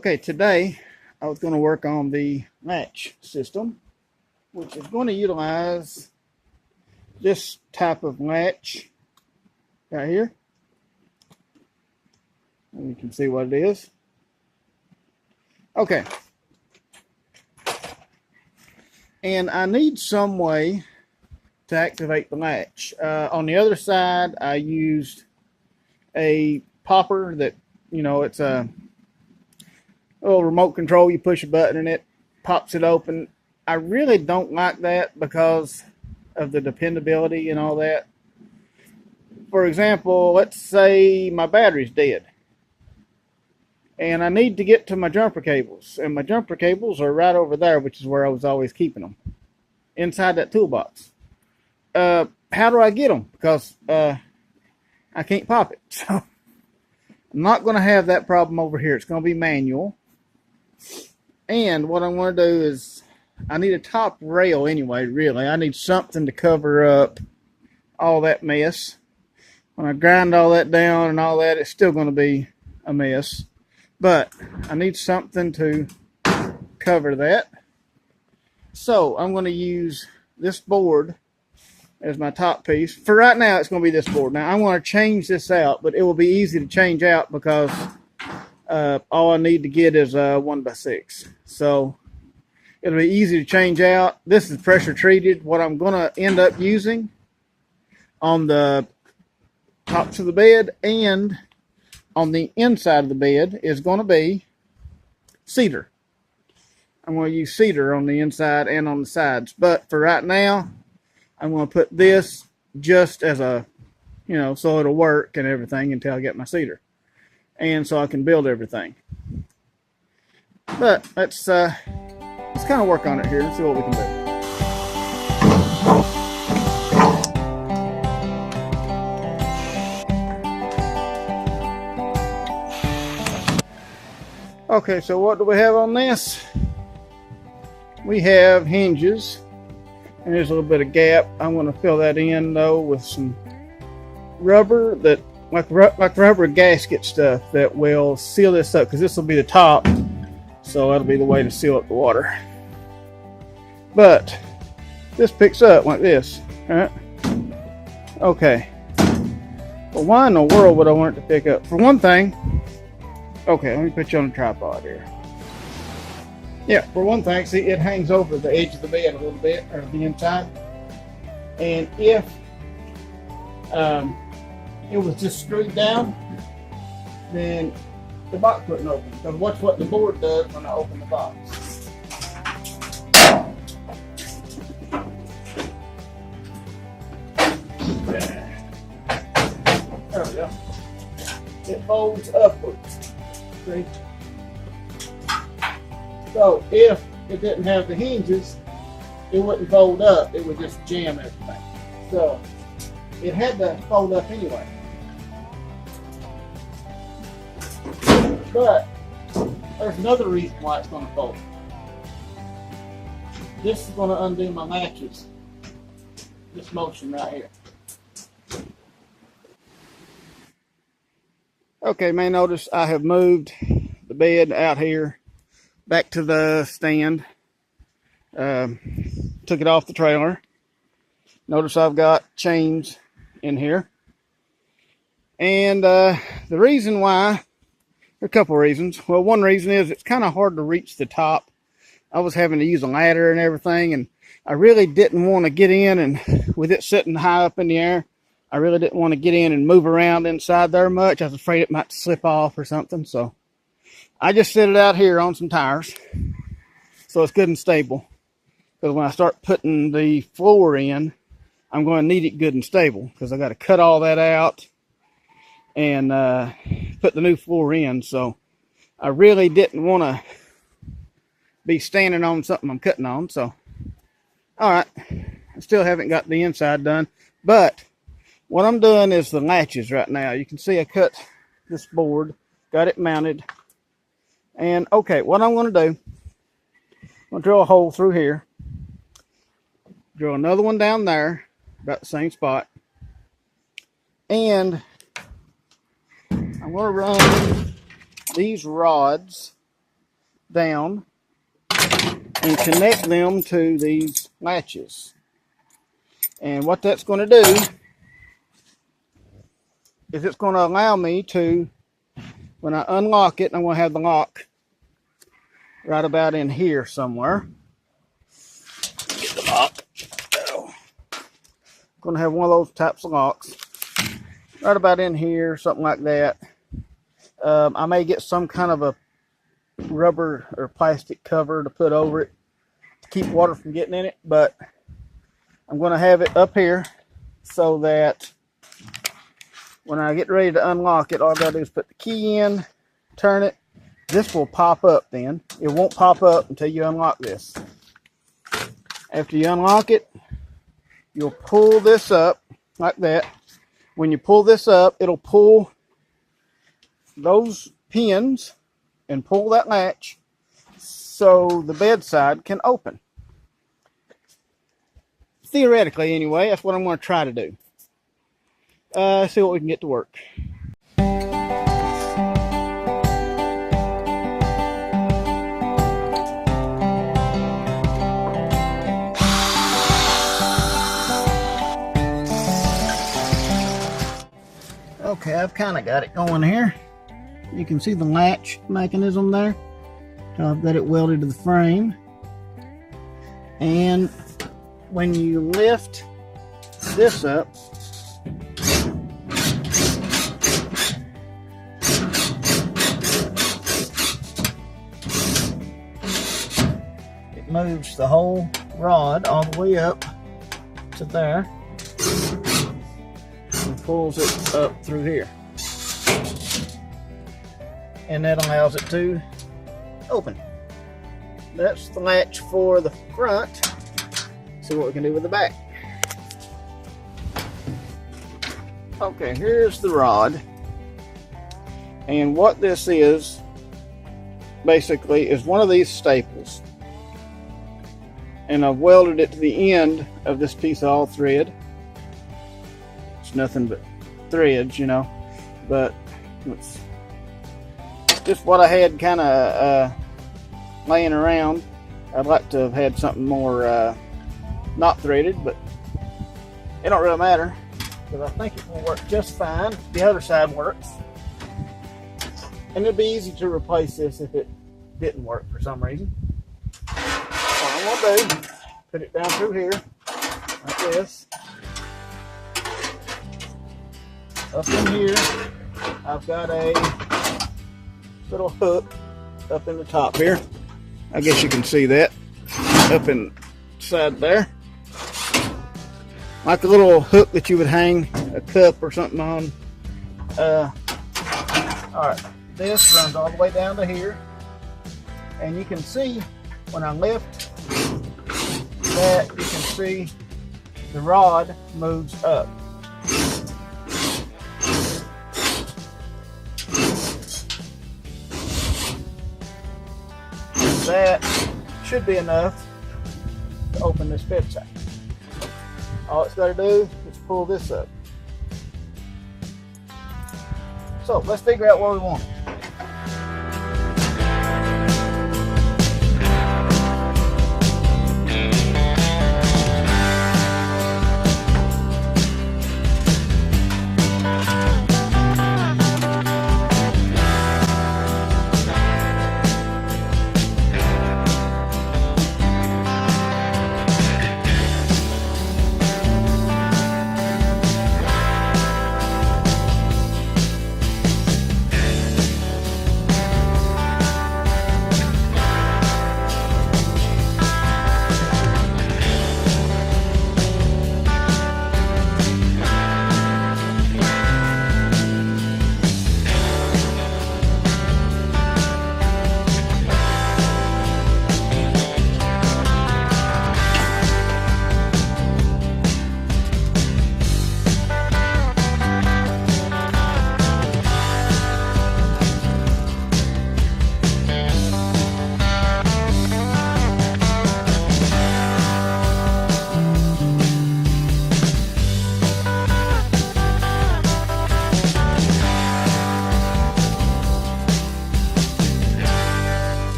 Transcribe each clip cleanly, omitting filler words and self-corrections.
Okay, today I was going to work on the latch system, which is going to utilize this type of latch right here. And you can see what it is. Okay. And I need some way to activate the latch. On the other side, I used a popper that, it's a little remote control. You push a button and it pops it open. I really don't like that because of the dependability and all that. For example, let's say my battery's dead and I need to get to my jumper cables, and my jumper cables are right over there, which is where I was always keeping them, inside that toolbox. How do I get them? Because I can't pop it. So I'm not going to have that problem over here. It's going to be manual. And what I'm going to do is, I need a top rail anyway, really. I need something to cover up all that mess. When I grind all that down and all that, it's still going to be a mess. But I need something to cover that. So I'm going to use this board as my top piece. For right now, it's going to be this board. Now, I'm going to change this out, but it will be easy to change out because all I need to get is 1x6. So it'll be easy to change out. This is pressure treated. What I'm going to end up using on the tops of the bed and on the inside of the bed is going to be cedar. I'm going to use cedar on the inside and on the sides. But for right now, I'm going to put this just as a, so it'll work and everything until I get my cedar. And so I can build everything. But let's kind of work on it here and see what we can do. Okay, so what do we have on this? We have hinges, and there's a little bit of gap. I'm going to fill that in though with some rubber, that like rubber gasket stuff that will seal this up, because this will be the top, so that'll be the way to seal up the water. But this picks up like this, right? Okay. Well, why in the world would I want it to pick up? For one thing, okay, let me put you on a tripod here. Yeah, for one thing, see, it hangs over the edge of the bed a little bit, or the inside. And if it was just screwed down, then the box wouldn't open. Because watch what the board does when I open the box. There we go. It folds upwards. See? So if it didn't have the hinges, it wouldn't fold up. It would just jam everything. So it had to fold up anyway. But there's another reason why it's going to fold. This is going to undo my latches. This motion right here. Okay, you may notice I have moved the bed out here back to the stand. Took it off the trailer. Notice I've got chains in here. And the reason why, there are a couple of reasons. Well, one reason is it's kind of hard to reach the top. I was having to use a ladder and everything, and I really didn't want to get in, and with it sitting high up in the air, I really didn't want to get in and move around inside there much. I was afraid it might slip off or something, so I just set it out here on some tires so it's good and stable. Because when I start putting the floor in, I'm going to need it good and stable, because I got to cut all that out and put the new floor in. So I really didn't want to be standing on something I'm cutting on. So, all right, I still haven't got the inside done, but what I'm doing is the latches right now. You can see I cut this board, got it mounted. And okay, what I'm going to do, I'm going to drill a hole through here, drill another one down there, about the same spot, and I'm going to run these rods down and connect them to these latches. And what that's going to do is it's going to allow me to, when I unlock it, I'm going to have the lock right about in here somewhere. Get the lock. Oh. I'm going to have one of those types of locks right about in here, something like that. I may get some kind of a rubber or plastic cover to put over it to keep water from getting in it, but I'm going to have it up here so that when I get ready to unlock it, all I got to do is put the key in, turn it. This will pop up then. It won't pop up until you unlock this. After you unlock it, you'll pull this up like that. When you pull this up, it'll pull those pins and pull that latch so the bedside can open. Theoretically, anyway, that's what I'm going to try to do. See what we can get to work. Okay, I've kind of got it going here. You can see the latch mechanism there. So I've got it welded to the frame. And when you lift this up, it moves the whole rod all the way up to there and pulls it up through here. And that allows it to open. That's the latch for the front. See what we can do with the back. Okay, here's the rod. And what this is, basically, is one of these staples. And I've welded it to the end of this piece of all thread. It's nothing but threads, you know. But it's just what I had kind of laying around. I'd like to have had something more not threaded, but it don't really matter because I think it will work just fine. The other side works, and it'd be easy to replace this if it didn't work for some reason. What I'm gonna do, put it down through here like this. Up in here, I've got a little hook up in the top here. I guess you can see that up inside there, like a little hook that you would hang a cup or something on. All right, this runs all the way down to here, and you can see when I lift that, you can see the rod moves up. That should be enough to open this bedside. All it's got to do is pull this up. So let's figure out what we want.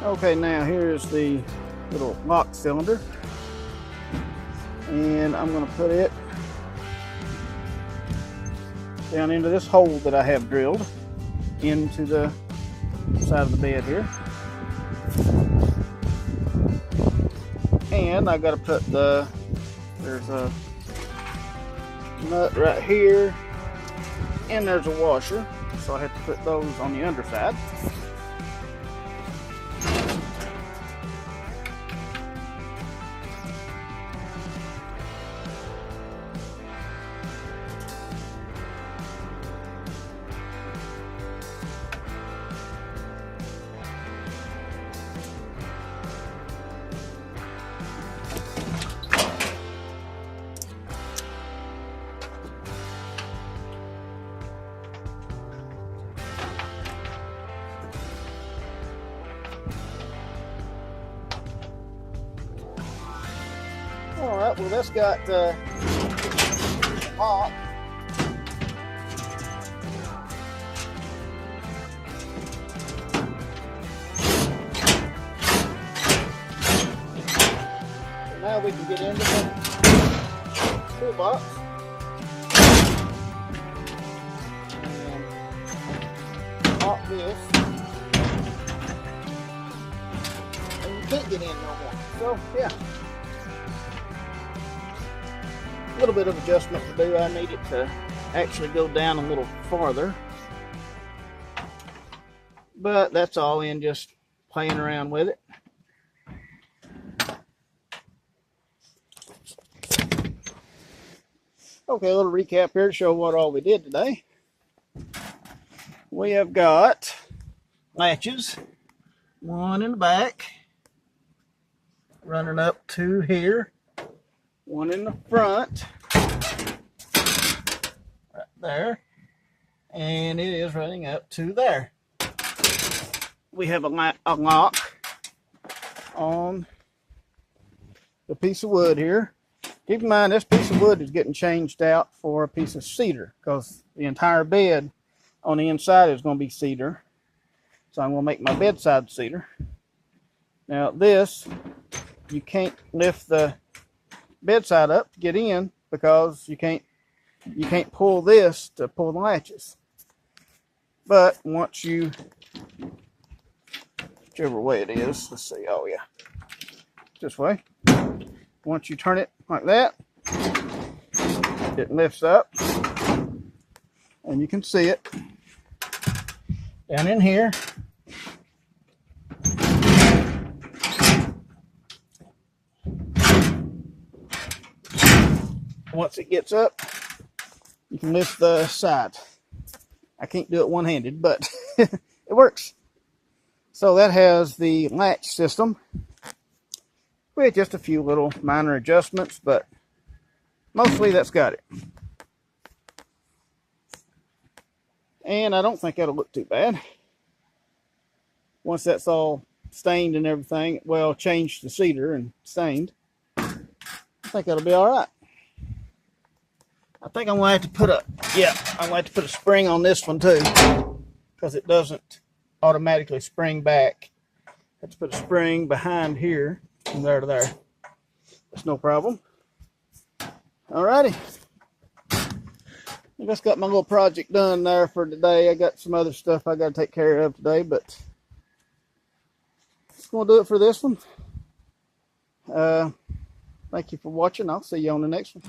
Okay, now here's the little lock cylinder, and I'm going to put it down into this hole that I have drilled into the side of the bed here. And I got to put there's a nut right here, and there's a washer, so I have to put those on the underside. All right, well that's got lock. So now we can get into the toolbox and lock this. And you can't get in no more. So yeah. A little bit of adjustment to do. I need it to actually go down a little farther, but that's all in just playing around with it. Okay, a little recap here to show what all we did today. We have got latches, one in the back running up to here, one in the front right there, and it is running up to there. We have a lock on the piece of wood here. Keep in mind this piece of wood is getting changed out for a piece of cedar because the entire bed on the inside is going to be cedar, so I'm going to make my bedside cedar. Now this, you can't lift the bedside up to get in because you can't pull this to pull the latches. But once you, whichever way it is, let's see, oh yeah, this way. Once you turn it like that, it lifts up and you can see it down in here. Once it gets up, you can lift the side. I can't do it one-handed, but it works. So that has the latch system with just a few little minor adjustments, but mostly that's got it. And I don't think that'll look too bad. Once that's all stained and everything, well, changed to cedar and stained, I think that'll be all right. I think I'm going to have to put I'm going to have to put a spring on this one too, because it doesn't automatically spring back. I have to put a spring behind here from there to there. That's no problem. Alrighty. I just got my little project done there for today. I got some other stuff I got to take care of today, but that's going to do it for this one. Thank you for watching. I'll see you on the next one.